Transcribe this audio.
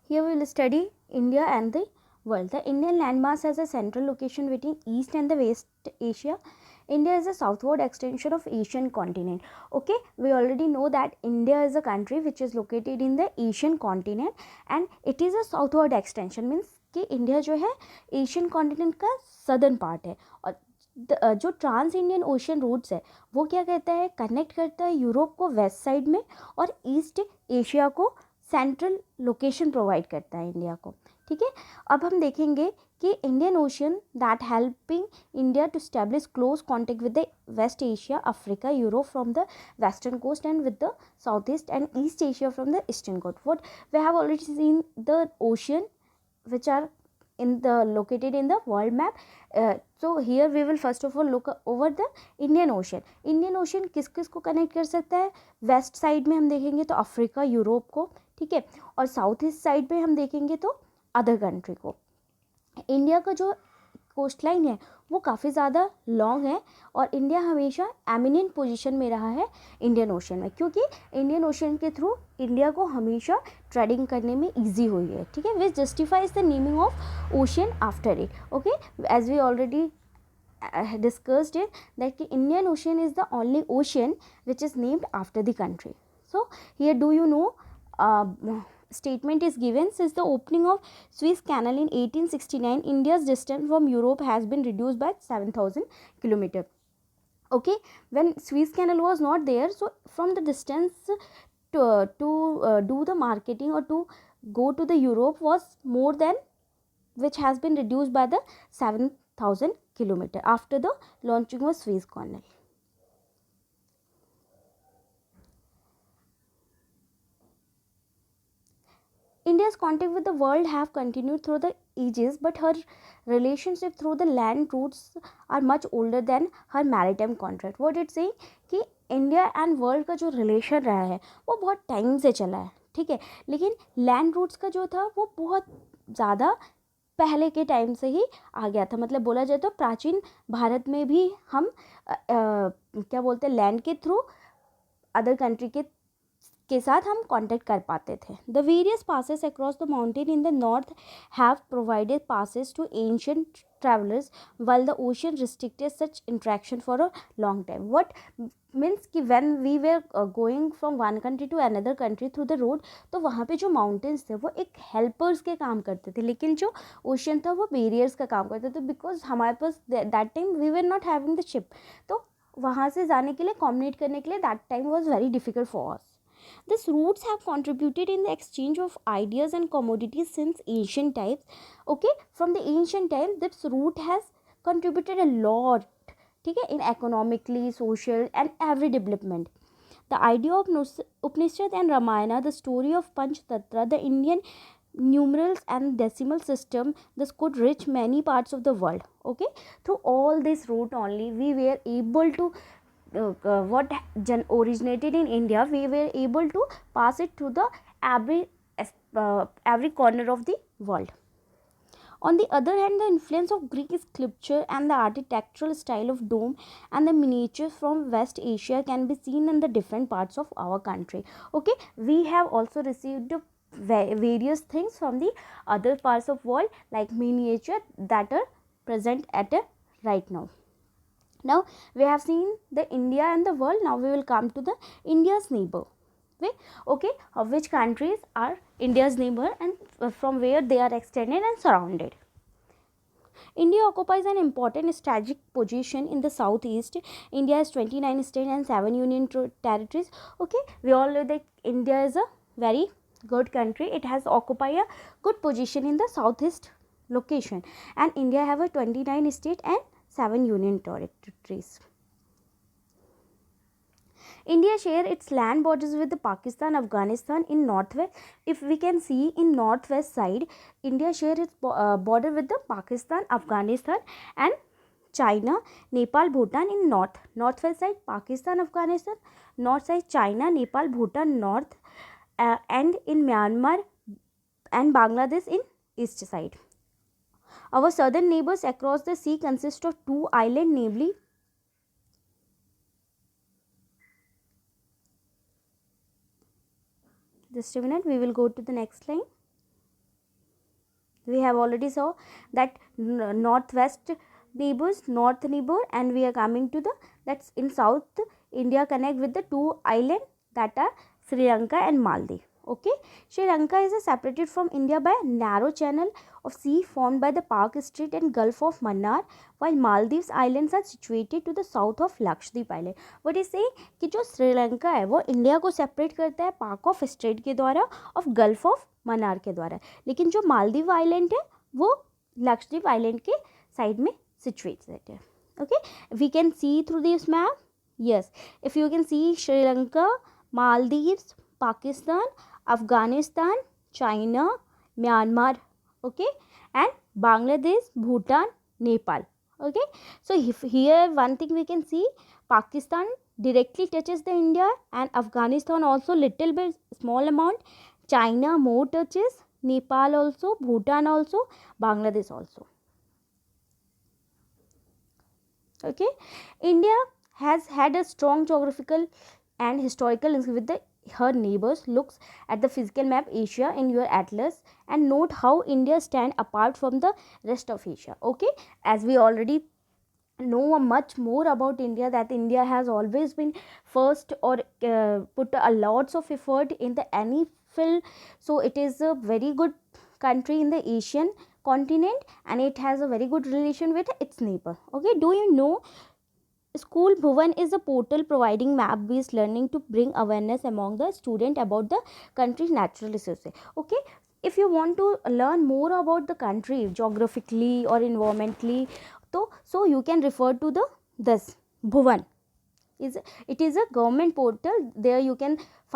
Here we will study India and the world. The Indian landmass has a central location between East and the West Asia. India is a southward extension of Asian continent. Okay, we already know that India is a country which is located in the Asian continent and it is a southward extension, means कि India जो है Asian continent का southern part है और जो trans Indian ocean routes है वो क्या कहता है, कनेक्ट करता है यूरोप को वेस्ट साइड में और ईस्ट एशिया को सेंट्रल लोकेशन प्रोवाइड करता है इंडिया को. ठीक है, अब हम देखेंगे कि Indian Ocean that helping India to establish close contact with the West Asia, Africa, Europe from the western coast and with the South East and East Asia from the eastern coast. What we have already seen the ocean which are in the located in the world map. So here we will first of all look over the Indian Ocean. Indian Ocean किस किस को connect कर सकता है? West side में हम देखेंगे तो अफ्रीका, यूरोप को, ठीक है, और साउथ ईस्ट साइड में हम देखेंगे तो अदर कंट्री को. इंडिया का जो कोस्ट लाइन है वो काफ़ी ज़्यादा लॉन्ग है और इंडिया हमेशा एमिनेंट पोजीशन में रहा है इंडियन ओशन में, क्योंकि इंडियन ओशन के थ्रू इंडिया को हमेशा ट्रेडिंग करने में इजी हुई है. ठीक है, which justifies the naming of ocean after it. Okay, as we already discussed it that the Indian Ocean is the only ocean which is named after the country. So here do you know statement is given, since the opening of Suez Canal in 1869 India's distance from Europe has been reduced by 7,000 kilometer. Okay, when Suez Canal was not there, so from the distance to do the marketing or to go to the Europe was more than, which has been reduced by the 7,000 kilometer after the launching of Suez Canal. India's contact with the world have continued through the ages, but her relationship through the land routes are much older than her maritime contract. What it's saying कि India and world का जो relation रहा है वो बहुत time से चला है, ठीक है, लेकिन लैंड रूट्स का जो था वो बहुत ज़्यादा पहले के टाइम से ही आ गया था. मतलब बोला जाए तो प्राचीन भारत में भी हम क्या बोलते हैं, लैंड के थ्रू अदर कंट्री के साथ हम कांटेक्ट कर पाते थे. The various passes across the mountain in the north have provided passes to ancient travelers while the ocean restricted such interaction for a long time. What means कि when we were going from one country to another country through the road, तो वहाँ पे जो mountains थे वो एक helpers के काम करते थे, लेकिन जो ocean था वो barriers का काम करते थे, because हमारे पास that time we were not having the ship, तो वहाँ से जाने के लिए communicate करने के लिए that time was very difficult for us. These routes have contributed in the exchange of ideas and commodities since ancient times. Okay, from the ancient times, this route has contributed a lot, ठीक है, in economically, social and every development. The idea of Upanishad and Ramayana, the story of Panchatattva, the Indian numerals and decimal system, this could reach many parts of the world. Okay, through all this route only we were able to what originated in India, we were able to pass it to the every corner of the world. On the other hand, the influence of Greek sculpture and the architectural style of dome and the miniatures from West Asia can be seen in the different parts of our country. Okay, we have also received various things from the other parts of world, like miniature that are present at right now. Now we have seen the India and the world. Now we will come to the India's neighbor. Okay, which countries are India's neighbor and from where they are extended and surrounded. India occupies an important strategic position in the southeast. India has 29 states and 7 union territories. Okay, we all know that India is a very good country. It has occupied a good position in the southeast location, and India have a 29 state and 7 union territories. India share its land borders with the Pakistan, Afghanistan in northwest. If we can see in northwest side, India share its border with the Pakistan, Afghanistan and China, Nepal, Bhutan in north. Northwest side Pakistan, Afghanistan, north side China, Nepal, Bhutan north, and in Myanmar and Bangladesh in east side. Our southern neighbors across the sea consist of 2 islands, namely just a minute, we will go to the next line. We have already saw that northwest neighbors, north neighbor, and we are coming to the, that's in south India connect with the two island that are Sri Lanka and Maldives. Okay, Sri Lanka is separated from India by a narrow channel of sea formed by the Park Strait and Gulf of Mannar, while Maldives islands are situated to the south of Lakshadweep Island. What is saying कि जो श्रीलंका है वो India को separate करता है park of straight के द्वारा और गल्फ ऑफ मन्नार के द्वारा, लेकिन जो मालदीव आइलैंड है वो लक्षद्वीप आइलैंड के साइड में सिचुएटेड है. Okay, we can see through this map. Yes, if you can see Sri Lanka, Maldives, Pakistan, Afghanistan, China, Myanmar, okay, and Bangladesh, Bhutan, Nepal. Okay, so if here one thing we can see, Pakistan directly touches the India, and Afghanistan also little bit small amount, China more touches, Nepal also, Bhutan also, Bangladesh also. Okay, India has had a strong geographical and historical link with the her neighbors. Looks at the physical map Asia in your atlas and note how India stand apart from the rest of Asia. Okay, as we already know much more about India, that India has always been first or put a lots of effort in the any field, so it is a very good country in the Asian continent and it has a very good relation with its neighbor. Okay, do you know School Bhuvan is a portal providing map based learning to bring awareness among the student about the country's natural resources. Okay, if you want to learn more about the country geographically or environmentally, so you can refer to the this Bhuvan. It is a government portal. There you can find